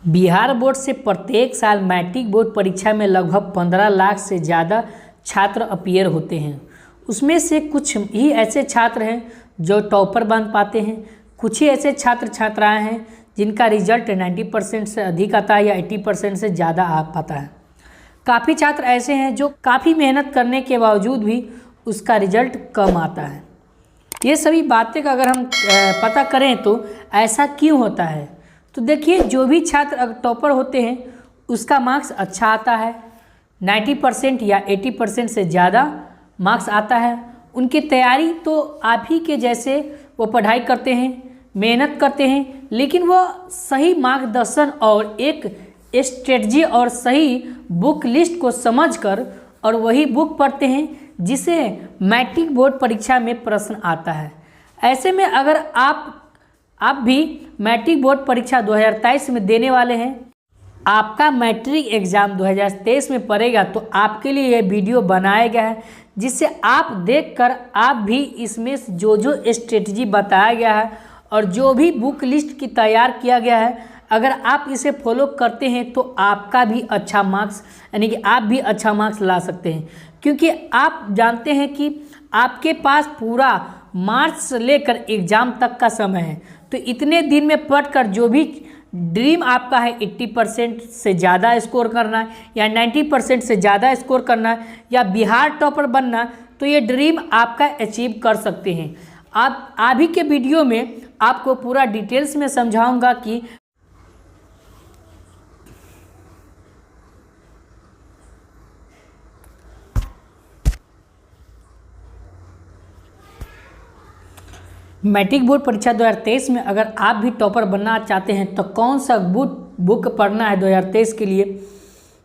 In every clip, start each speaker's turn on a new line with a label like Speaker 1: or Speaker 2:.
Speaker 1: Bihar board से प्रत्येक साल मैट्रिक बोर्ड परीक्षा में लगभग 15 लाख से ज़्यादा छात्र अपीयर होते हैं। उसमें से कुछ ही ऐसे छात्र हैं जो टॉपर बन पाते हैं, कुछ ही ऐसे छात्र छात्राएं हैं जिनका रिजल्ट 90% से अधिक आता है या 80% से ज़्यादा आ पाता है। काफ़ी छात्र ऐसे हैं जो काफ़ी मेहनत करने के बावजूद भी उसका रिजल्ट कम आता है। ये सभी बातें का अगर हम पता करें तो ऐसा क्यों होता है, तो देखिए, जो भी छात्र अगर टॉपर होते हैं उसका मार्क्स अच्छा आता है, 90% या 80% से ज़्यादा मार्क्स आता है। उनकी तैयारी तो आप ही के जैसे वो पढ़ाई करते हैं, मेहनत करते हैं, लेकिन वो सही मार्गदर्शन और एक स्ट्रेटजी और सही बुक लिस्ट को समझकर और वही बुक पढ़ते हैं जिसे मैट्रिक बोर्ड परीक्षा में प्रश्न आता है। ऐसे में अगर आप भी मैट्रिक बोर्ड परीक्षा 2023 में देने वाले हैं, आपका मैट्रिक एग्ज़ाम 2023 में पड़ेगा, तो आपके लिए यह वीडियो बनाया गया है जिससे आप देखकर आप भी इसमें जो स्ट्रेटजी बताया गया है और जो भी बुक लिस्ट की तैयार किया गया है, अगर आप इसे फॉलो करते हैं तो आपका भी अच्छा मार्क्स यानी कि आप भी अच्छा मार्क्स ला सकते हैं। क्योंकि आप जानते हैं कि आपके पास पूरा मार्च से लेकर एग्ज़ाम तक का समय है, तो इतने दिन में पढ़कर जो भी ड्रीम आपका है 80% से ज़्यादा स्कोर करना या 90% से ज़्यादा स्कोर करना या बिहार टॉपर बनना, तो ये ड्रीम आपका अचीव कर सकते हैं। आप अभी के वीडियो में आपको पूरा डिटेल्स में समझाऊंगा कि मैट्रिक बोर्ड परीक्षा 2023 में अगर आप भी टॉपर बनना चाहते हैं तो कौन सा बुक पढ़ना है 2023 के लिए,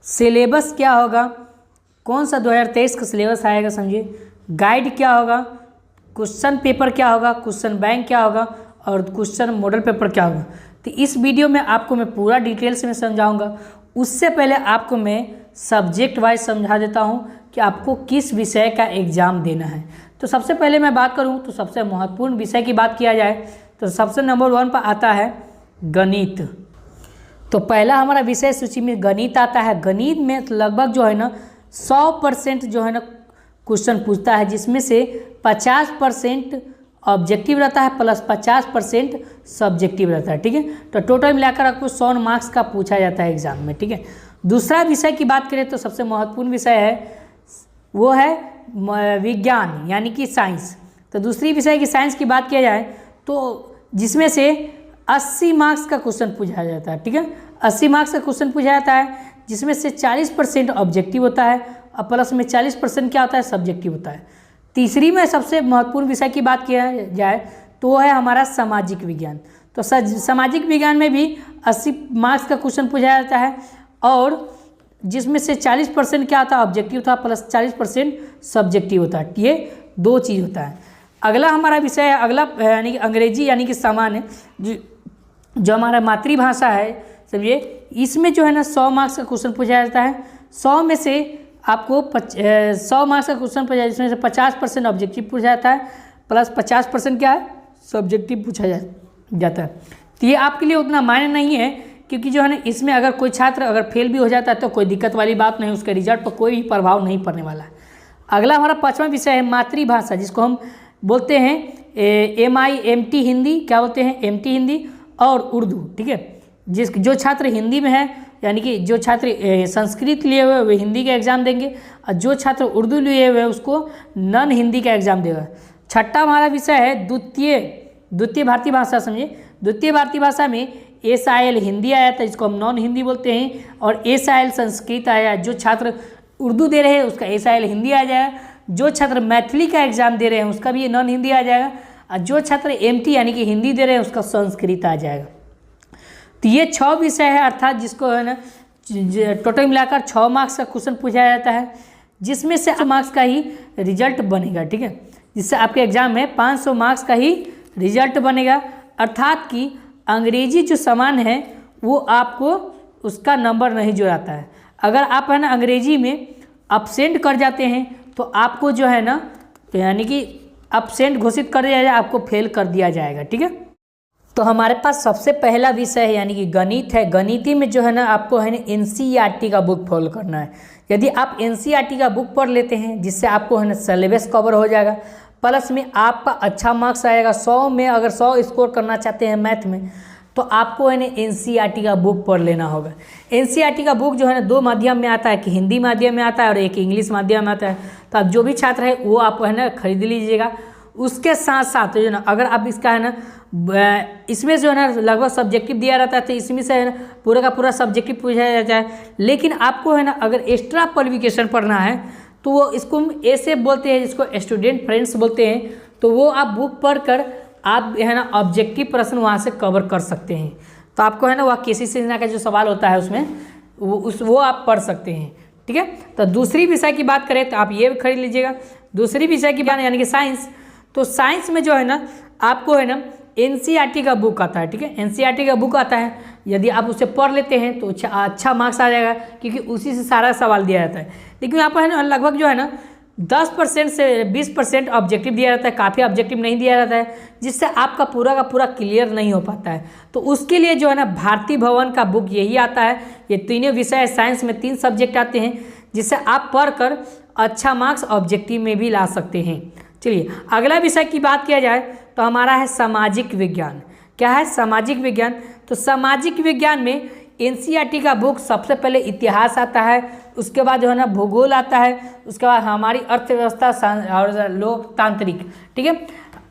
Speaker 1: सिलेबस क्या होगा, कौन सा 2023 का सिलेबस आएगा, समझिए, गाइड क्या होगा, क्वेश्चन पेपर क्या होगा, क्वेश्चन बैंक क्या होगा और क्वेश्चन मॉडल पेपर क्या होगा, तो इस वीडियो में आपको मैं पूरा डिटेल्स में समझाऊंगा। उससे पहले आपको मैं सब्जेक्ट वाइज समझा देता हूं कि आपको किस विषय का एग्ज़ाम देना है। तो सबसे पहले मैं बात करूं तो सबसे महत्वपूर्ण विषय की बात किया जाए तो सबसे नंबर 1 पर आता है गणित। तो पहला हमारा विषय सूची में गणित आता है। गणित में लगभग जो है ना 100% जो है ना क्वेश्चन पूछता है, जिसमें से 50% ऑब्जेक्टिव रहता है प्लस 50% सब्जेक्टिव रहता है। ठीक है, तो टोटल मिलाकर आपको 100 मार्क्स का पूछा जाता है एग्जाम में। ठीक है, दूसरा विषय की बात करें तो सबसे महत्वपूर्ण विषय है वो है विज्ञान यानी कि साइंस। तो दूसरी विषय की साइंस की बात किया जाए तो जिसमें से 80 मार्क्स का क्वेश्चन पूछा जाता है। ठीक है, 80 मार्क्स का क्वेश्चन पूछा जाता है, जिसमें से 40% ऑब्जेक्टिव होता है और प्लस में 40% क्या होता है, सब्जेक्टिव होता है। तीसरी में सबसे महत्वपूर्ण विषय की बात किया जाए तो वो है हमारा सामाजिक विज्ञान। तो सामाजिक विज्ञान में भी 80 मार्क्स का क्वेश्चन पूछा जाता है और जिसमें से 40% क्या होता है, ऑब्जेक्टिव था प्लस 40% सब्जेक्टिव होता है। ये दो चीज़ होता है। अगला हमारा विषय है, अगला यानी कि अंग्रेजी यानी कि सामान्य, जो हमारा मातृभाषा है, समझिए, इसमें जो है ना 100 मार्क्स का क्वेश्चन पूछा जाता है। 100 में से आपको 100 मार्क्स का क्वेश्चन पूछा, जिसमें से 50% ऑब्जेक्टिव पूछा जाता है प्लस 50% क्या है, सब्जेक्टिव पूछा जाता है। तो ये आपके लिए उतना मायने नहीं है, क्योंकि जो है ना इसमें अगर कोई छात्र अगर फेल भी हो जाता है तो कोई दिक्कत वाली बात नहीं, उसके रिजल्ट पर कोई भी प्रभाव नहीं पड़ने वाला है। अगला हमारा 5वां विषय है मातृभाषा, जिसको हम बोलते हैं MIMT हिंदी, क्या बोलते हैं, MT हिंदी और उर्दू। ठीक है, जो छात्र हिंदी में है यानी कि जो छात्र संस्कृत लिए हुए वे हिंदी का एग्ज़ाम देंगे और जो छात्र उर्दू लिए हुए उसको नॉन हिंदी का एग्ज़ाम देगा। छठा हमारा विषय है द्वितीय भारतीय भाषा। समझिए, द्वितीय भारतीय भाषा में SIL हिंदी आया था, जिसको हम नॉन हिंदी बोलते हैं, और SIL संस्कृत आया। जो छात्र उर्दू दे रहे हैं उसका SIL हिंदी आ जाएगा, जो छात्र मैथिली का एग्ज़ाम दे रहे हैं उसका भी नॉन हिंदी आ जाएगा, और जो छात्र MT यानी कि हिंदी दे रहे हैं उसका संस्कृत आ जाएगा। तो ये 6 विषय है, अर्थात जिसको है ना टोटल मिलाकर 6 मार्क्स का क्वेश्चन पूछा जाता है, जिसमें से 8 मार्क्स का ही रिजल्ट बनेगा। ठीक है, जिससे आपके एग्जाम में 500 मार्क्स का ही रिजल्ट बनेगा। अर्थात कि अंग्रेजी जो सामान है वो आपको उसका नंबर नहीं जुड़ाता है। अगर आप है ना अंग्रेजी में अपसेंट कर जाते हैं तो आपको जो है ना यानी कि अपसेंट घोषित कर दिया जाए, आपको फेल कर दिया जाएगा। ठीक है, तो हमारे पास सबसे पहला विषय है यानी कि गणित है। गणिती में जो है ना आपको है ना एनसीईआरटी का बुक फॉलो करना है। यदि आप एनसीईआरटी का बुक पढ़ लेते हैं जिससे आपको है ना सिलेबस कवर हो जाएगा, प्लस में आपका अच्छा मार्क्स आएगा। 100 में अगर 100 स्कोर करना चाहते हैं मैथ में तो आपको है ना एनसीईआरटी का बुक पढ़ लेना होगा। एनसीईआरटी का बुक जो है ना 2 माध्यम में आता है, कि हिंदी माध्यम में आता है और एक इंग्लिश माध्यम में आता है। तो आप जो भी छात्र है वो आप है ना खरीद लीजिएगा। उसके साथ साथ जो ना अगर आप इसका है ना इसमें जो है ना लगभग सब्जेक्टिव दिया रहता है, तो इसमें से है ना पूरा का पूरा सब्जेक्टिव पूछा जाता है। लेकिन आपको है ना अगर एक्स्ट्रा क्वालिफिकेशन पढ़ना है तो वो इसको हम ऐसे बोलते हैं, जिसको स्टूडेंट फ्रेंड्स बोलते हैं। तो वो आप बुक पढ़ कर आप है ना ऑब्जेक्टिव प्रश्न वहाँ से कवर कर सकते हैं। तो आपको है ना वह किसी सिन्हा का जो सवाल होता है उसमें वो आप पढ़ सकते हैं। ठीक है, तो दूसरी विषय की बात करें तो आप ये खरीद लीजिएगा। दूसरी विषय की बात यानी कि साइंस। तो साइंस में जो है ना आपको है ना एनसीईआरटी का बुक आता है। ठीक है, एनसीईआरटी का बुक आता है। यदि आप उसे पढ़ लेते हैं तो अच्छा मार्क्स आ जाएगा, क्योंकि उसी से सारा सवाल दिया जाता है। लेकिन यहाँ पर है ना लगभग जो है ना 10% से 20% ऑब्जेक्टिव दिया जाता है, काफ़ी ऑब्जेक्टिव नहीं दिया जाता है, जिससे आपका पूरा का पूरा क्लियर नहीं हो पाता है। तो उसके लिए जो है ना भारती भवन का बुक यही आता है। ये तीनों विषय साइंस में 3 सब्जेक्ट आते हैं, जिससे आप पढ़कर अच्छा मार्क्स ऑब्जेक्टिव में भी ला सकते हैं। चलिए अगला विषय की बात किया जाए तो हमारा है सामाजिक विज्ञान। क्या है? सामाजिक विज्ञान। तो सामाजिक विज्ञान में एनसीईआरटी का बुक सबसे पहले इतिहास आता है, उसके बाद जो है ना भूगोल आता है, उसके बाद हमारी अर्थव्यवस्था और लोकतांत्रिक। ठीक है,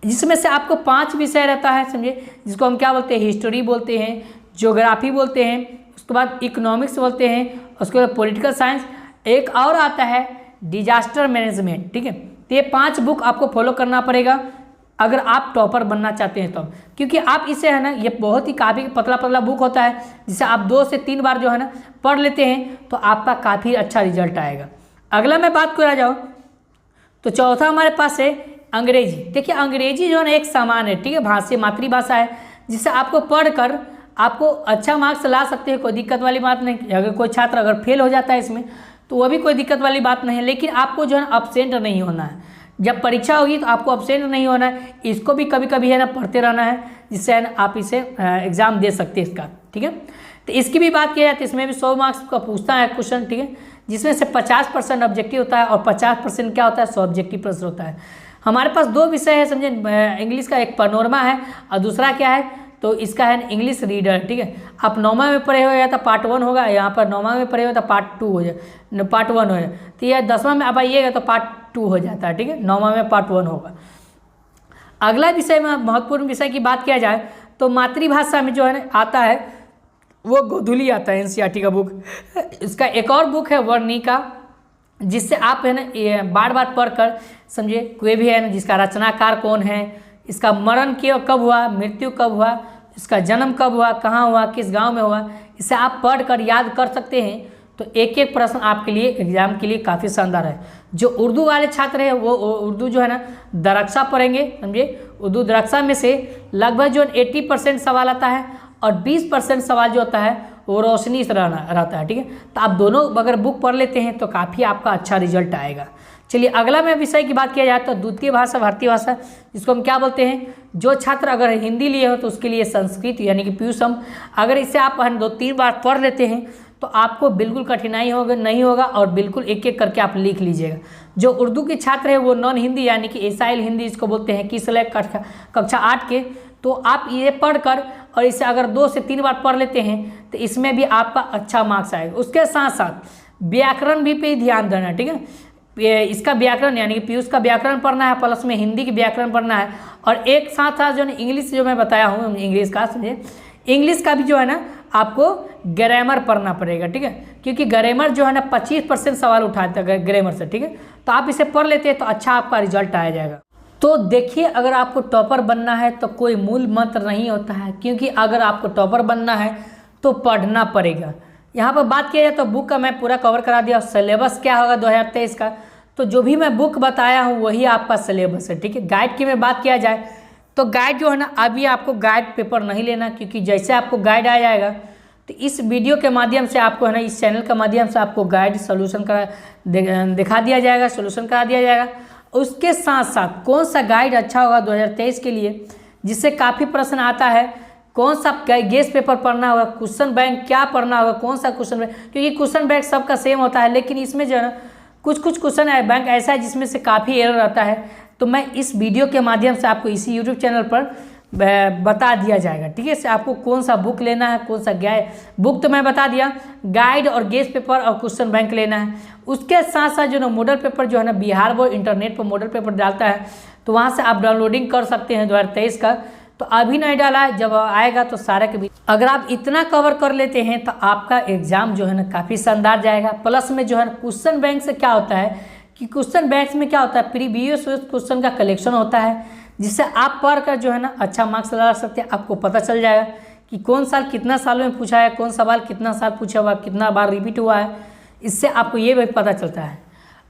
Speaker 1: जिसमें से आपको 5 विषय रहता है, समझे, जिसको हम क्या बोलते हैं, हिस्ट्री बोलते हैं, ज्योग्राफी बोलते हैं, उसके बाद इकोनॉमिक्स बोलते हैं, उसके बाद पॉलिटिकल साइंस, एक और आता है डिजास्टर मैनेजमेंट। ठीक है, तो ये 5 बुक आपको फॉलो करना पड़ेगा अगर आप टॉपर बनना चाहते हैं तो। क्योंकि आप इसे है ना ये बहुत ही काफ़ी पतला पतला बुक होता है, जिसे आप 2 से 3 बार जो है ना पढ़ लेते हैं तो आपका काफ़ी अच्छा रिजल्ट आएगा। अगला मैं बात करा जाऊँ तो चौथा हमारे पास है अंग्रेजी। देखिए अंग्रेजी जो है ना एक सामान है, ठीक है, भाषा मातृभाषा है, जिससे आपको पढ़कर आपको अच्छा मार्क्स ला सकते हैं, कोई दिक्कत वाली बात नहीं। अगर कोई छात्र अगर फेल हो जाता है इसमें तो वह भी कोई दिक्कत वाली बात नहीं है, लेकिन आपको जो है ना अपसेंट नहीं होना है। जब परीक्षा होगी तो आपको अपसेंट नहीं होना है, इसको भी कभी कभी है ना पढ़ते रहना है, जिससे है ना आप इसे एग्ज़ाम दे सकते हैं इसका। ठीक है, तो इसकी भी बात की जाए तो इसमें भी 100 मार्क्स का पूछता है क्वेश्चन। ठीक है, जिसमें से 50% ऑब्जेक्टिव होता है और 50% क्या होता है, सब्जेक्टिव प्रश्न होता है। हमारे पास 2 विषय है, समझे, इंग्लिश का एक पैनोरमा है और दूसरा क्या है, तो इसका है इंग्लिश रीडर। ठीक है, आप 9वां में पढ़े हुए तो पार्ट 1 होगा, यहाँ पर 9वां में पढ़े हुए तो पार्ट 2 हो जाए, पार्ट 1 हो जाए। तो यह 10वां में आप आइएगा तो पार्ट 2 हो जाता है। ठीक है, 9वां में पार्ट 1 होगा। अगला विषय में महत्वपूर्ण विषय की बात किया जाए तो मातृभाषा में जो है ना आता है वो गोधुली आता है, एनसीईआरटी का बुक। इसका एक और बुक है वर्णिका, जिससे आप है ना बार बार पढ़कर समझिए कोई भी है ना जिसका रचनाकार कौन है, इसका मरण कब हुआ, मृत्यु कब हुआ, इसका जन्म कब हुआ, कहाँ हुआ, किस गांव में हुआ, इसे आप पढ़कर याद कर सकते हैं। तो एक एक प्रश्न आपके लिए एग्जाम के लिए काफ़ी शानदार है। जो उर्दू वाले छात्र हैं वो उर्दू जो है ना दरक्षा पढ़ेंगे, समझिए, उर्दू दरक्षा में से लगभग जो 80% सवाल आता है और 20% सवाल जो होता है वो रोशनी से रहता है। ठीक है, तो आप दोनों अगर बुक पढ़ लेते हैं तो काफ़ी आपका अच्छा रिजल्ट आएगा। चलिए अगला में विषय की बात किया जाए तो द्वितीय भाषा भारतीय भाषा, जिसको हम क्या बोलते हैं, जो छात्र अगर हिंदी लिए हो तो उसके लिए संस्कृत यानी कि पीयूषम। अगर इसे आप 2-3 बार पढ़ लेते हैं तो आपको बिल्कुल कठिनाई नहीं होगा और बिल्कुल एक एक करके आप लिख लीजिएगा। जो उर्दू के छात्र हैं वो नॉन हिंदी यानी कि एसाइल हिंदी इसको बोलते हैं, किस कक्षा 8 के, तो आप ये पढ़कर और इसे अगर 2 से 3 बार पढ़ लेते हैं तो इसमें भी आपका अच्छा मार्क्स आएगा। उसके साथ साथ व्याकरण भी पे ध्यान देना। ठीक है, इसका व्याकरण यानी कि पीयूष का व्याकरण पढ़ना है, प्लस में हिंदी की व्याकरण पढ़ना है, और एक साथ साथ जो है इंग्लिश जो मैं बताया हूँ इंग्लिश का, समझे, इंग्लिश का भी जो है ना आपको ग्रामर पढ़ना पड़ेगा। ठीक है, क्योंकि ग्रामर जो है ना 25% सवाल उठाता है ग्रामर से। ठीक है, तो आप इसे पढ़ लेते हैं तो अच्छा आपका रिजल्ट आ जाएगा। तो देखिए अगर आपको टॉपर बनना है तो कोई मूल मंत्र नहीं होता है, क्योंकि अगर आपको टॉपर बनना है तो पढ़ना पड़ेगा। यहाँ पर बात किया जाए तो बुक का मैं पूरा कवर करा दिया। सिलेबस क्या होगा 2023 का, तो जो भी मैं बुक बताया हूँ वही आपका सिलेबस है। ठीक है, गाइड की मैं बात किया जाए तो गाइड जो है ना अभी आपको गाइड पेपर नहीं लेना, क्योंकि जैसे आपको गाइड आ जाएगा तो इस वीडियो के माध्यम से आपको है ना इस चैनल के माध्यम से आपको गाइड सोल्यूशन का दिखा दिया जाएगा, सोल्यूशन करा दिया जाएगा। उसके साथ साथ कौन सा गाइड अच्छा होगा 2023 के लिए, जिससे काफ़ी प्रश्न आता है कौन सा गेस पेपर पढ़ना होगा, क्वेश्चन बैंक क्या पढ़ना होगा, कौन सा क्वेश्चन बैंक, क्योंकि क्वेश्चन बैंक सबका सेम होता है, लेकिन इसमें जो है ना कुछ कुछ क्वेश्चन बैंक ऐसा है जिसमें से काफ़ी एरर आता है। तो मैं इस वीडियो के माध्यम से आपको इसी यूट्यूब चैनल पर बता दिया जाएगा, ठीक है। इससे आपको कौन सा बुक लेना है, कौन सा बुक तो मैं बता दिया, गाइड और गेस पेपर और क्वेश्चन बैंक लेना है। उसके साथ साथ जो ना मॉडल पेपर जो है ना बिहार बोर्ड इंटरनेट पर मॉडल पेपर डालता है, तो वहाँ से आप डाउनलोडिंग कर सकते हैं 2023 का। तो अभी नहीं डाला है, जब आएगा तो सारे के भी अगर आप इतना कवर कर लेते हैं तो आपका एग्जाम जो है ना काफ़ी शानदार जाएगा। प्लस में जो है ना क्वेश्चन बैंक से क्या होता है कि क्वेश्चन बैंक में क्या होता है, प्रीवियस क्वेश्चन का कलेक्शन होता है, जिससे आप पढ़ कर जो है ना अच्छा मार्क्स ला सकते हैं। आपको पता चल जाएगा कि कौन साल कितना साल में पूछा है, कौन सवाल कितना साल पूछा हुआ, कितना बार रिपीट हुआ है, इससे आपको ये भी पता चलता है।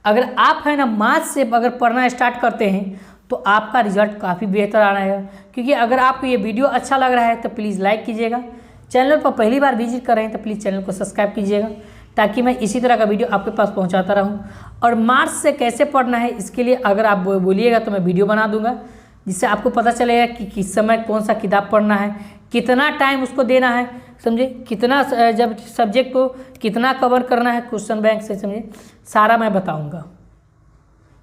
Speaker 1: अगर आप है ना मैथ्स से अगर पढ़ना स्टार्ट करते हैं तो आपका रिजल्ट काफ़ी बेहतर आ रहा है। क्योंकि अगर आपको ये वीडियो अच्छा लग रहा है तो प्लीज़ लाइक कीजिएगा, चैनल पर पहली बार विजिट कर रहे हैं तो प्लीज़ चैनल को सब्सक्राइब कीजिएगा, ताकि मैं इसी तरह का वीडियो आपके पास पहुंचाता रहूं। और मैथ्स से कैसे पढ़ना है इसके लिए अगर आप बोलिएगा तो मैं वीडियो बना दूंगा, जिससे आपको पता चलेगा कि किस समय कौन सा किताब पढ़ना है, कितना टाइम उसको देना है, समझे, कितना जब सब्जेक्ट को कितना कवर करना है क्वेश्चन बैंक से, समझे, सारा मैं बताऊँगा।